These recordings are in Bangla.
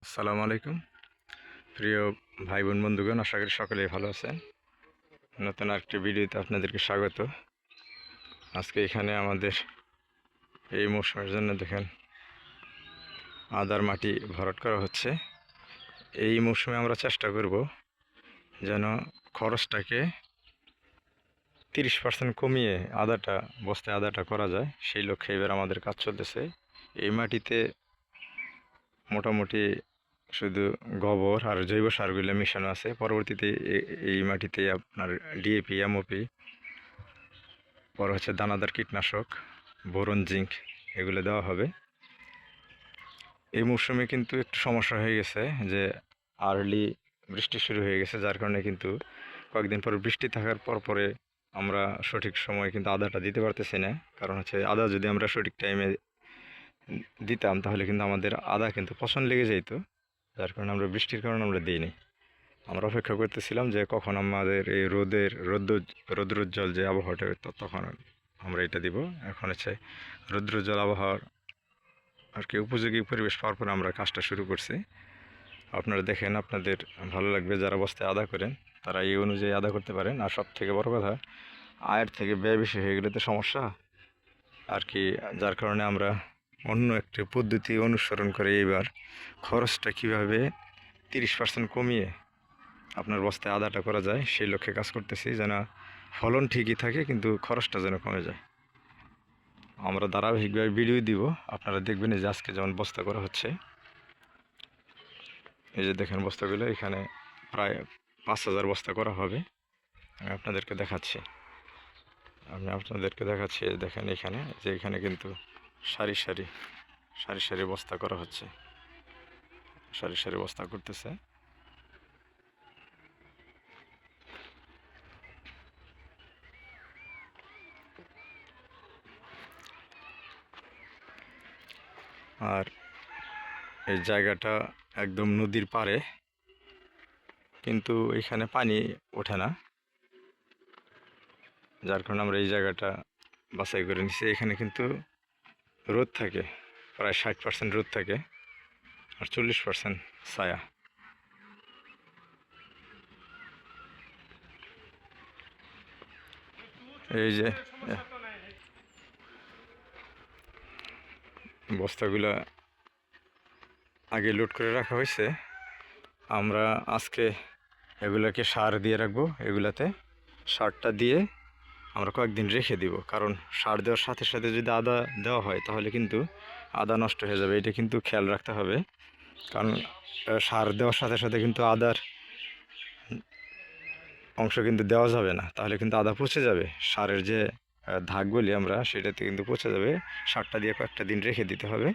আসসালামু আলাইকুম প্রিয় ভাই বোন বন্ধুগণ, আশা করি সকলেই ভালো আছেন। নতুন আরেকটি ভিডিওতে আপনাদেরকে স্বাগত। আজকে এখানে আমাদের এই মৌসুমের জন্য দেখেন আদার মাটি ভরাট করা হচ্ছে। এই মৌসুমে আমরা চেষ্টা করব যেন খরচটাকে 30% কমিয়ে বস্তায় আদাটা করা যায়, সেই লক্ষ্যে এবার আমাদের কাজ চলতেছে। এই মাটিতে মোটামুটি শুধু গোবর আর জৈব সারগুলো মেশানো আছে। পরবর্তীতে এই মাটিতে আপনার ডিএপি, এমওপি, পর হচ্ছে দানাদার কীটনাশক, বোরন, জিঙ্ক এগুলো দেওয়া হবে। এই মৌসুমে কিন্তু একটু সমস্যা হয়ে গেছে যে আর্লি বৃষ্টি শুরু হয়ে গেছে, যার কারণে কিন্তু কয়েকদিন পর বৃষ্টি থাকার পরে আমরা সঠিক সময় কিন্তু আদাটা দিতে পারতেছি না। কারণ হচ্ছে আদা যদি আমরা সঠিক টাইমে দিতাম তাহলে কিন্তু আমাদের আদা কিন্তু পচন লেগে যেত, যার কারণে আমরা বৃষ্টির কারণে আমরা দিইনি। আমরা অপেক্ষা করতেছিলাম যে কখন আমাদের এই রৌদ্রোজ্জ্বল যে আবহাওয়াটা তখন আমরা এটা দিব। এখন হচ্ছে রৌদ্রোজ্জ্বল আবহাওয়ার আর কি উপযোগী পরিবেশ পাওয়ার পর আমরা কাজটা শুরু করছি। আপনারা দেখেন, আপনাদের ভালো লাগবে। যারা বস্তায় আদা করেন তারা এই অনুযায়ী আদা করতে পারেন। আর সব থেকে বড় কথা, আয়ের থেকে ব্যয় বেশি হয়ে গেলে তো সমস্যা আর কি, যার কারণে আমরা অন্য একটি পদ্ধতি অনুসরণ করে এবার খরচটা কীভাবে 30% কমিয়ে আপনার বস্তায় আদাটা করা যায় সেই লক্ষ্যে কাজ করতেছি, যেন ফলন ঠিকই থাকে কিন্তু খরচটা যেন কমে যায়। আমরা ধারাবাহিকভাবে ভিডিও দিব, আপনারা দেখবেন। এই যে আজকে যেমন বস্তা করা হচ্ছে, এই যে দেখেন বস্তাগুলো, এখানে প্রায় 5,000 বস্তা করা হবে। আমি আপনাদেরকে দেখাচ্ছি দেখেন এখানে কিন্তু সারি সারি বস্তা করা হচ্ছে, সারি বস্তা করতেছে। আর এই জায়গাটা একদম নদীর পাড়ে, কিন্তু এখানে পানি ওঠে না, যার কারণে আমরা এই জায়গাটা বাছাই করে নিচ্ছি। এখানে কিন্তু রোদ থাকে, প্রায় 60% রোদ থাকে আর 40% ছায়া। এই যে বস্তাগুলা আগে লোড করে রাখা হয়েছে। আমরা আজকে এগুলাকে সার দিয়ে রাখবো। এগুলাতে সারটা দিয়ে আমরা কয়েকদিন রেখে দিব, কারণ সার দেওয়ার সাথে সাথে যদি আদা দেওয়া হয় তাহলে কিন্তু আদা নষ্ট হয়ে যাবে। এটা কিন্তু খেয়াল রাখতে হবে, কারণ সার দেওয়ার সাথে সাথে কিন্তু আদার অংশ কিন্তু দেওয়া যাবে না, তাহলে কিন্তু আদা পচে যাবে। সারের যে ধাক বলি আমরা, সেটাতে কিন্তু পচে যাবে। সারটা দিয়ে কয়েকটা দিন রেখে দিতে হবে।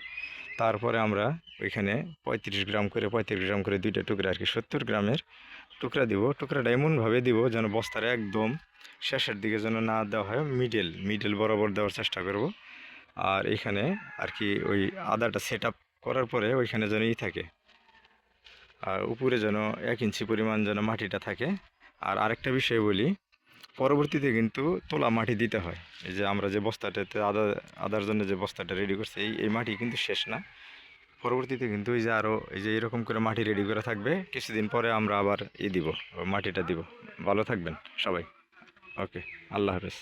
তারপরে আমরা ওইখানে 35 গ্রাম করে দুইটা টুকরা আর কি 70 গ্রামের টুকরা দিব। টুকরাটা এমনভাবে দিব যেন বস্তার একদম শেষের দিকে যেন না দেওয়া হয়, মিডল বরাবর দেওয়ার চেষ্টা করব। আর এখানে আর কি ওই আদাটা সেট আপ করার পরে ওইখানে যেন থাকে, আর উপরে যেন 1 ইঞ্চি পরিমাণ যেন মাটিটা থাকে। আর আরেকটা বিষয় বলি, পরবর্তীতে কিন্তু তোলা মাটি দিতে হয়। এই যে আমরা যে বস্তাটাতে আদার জন্য যে বস্তাটা রেডি করছি, এই মাটি কিন্তু শেষ না। পরবর্তীতে কিন্তু এই যে আরও এই যে এরকম করে মাটি রেডি করে থাকবে। কিছুদিন পরে আমরা আবার দিব, মাটিটা দিব। ভালো থাকবেন সবাই। ওকে, আল্লাহ হাফেজ।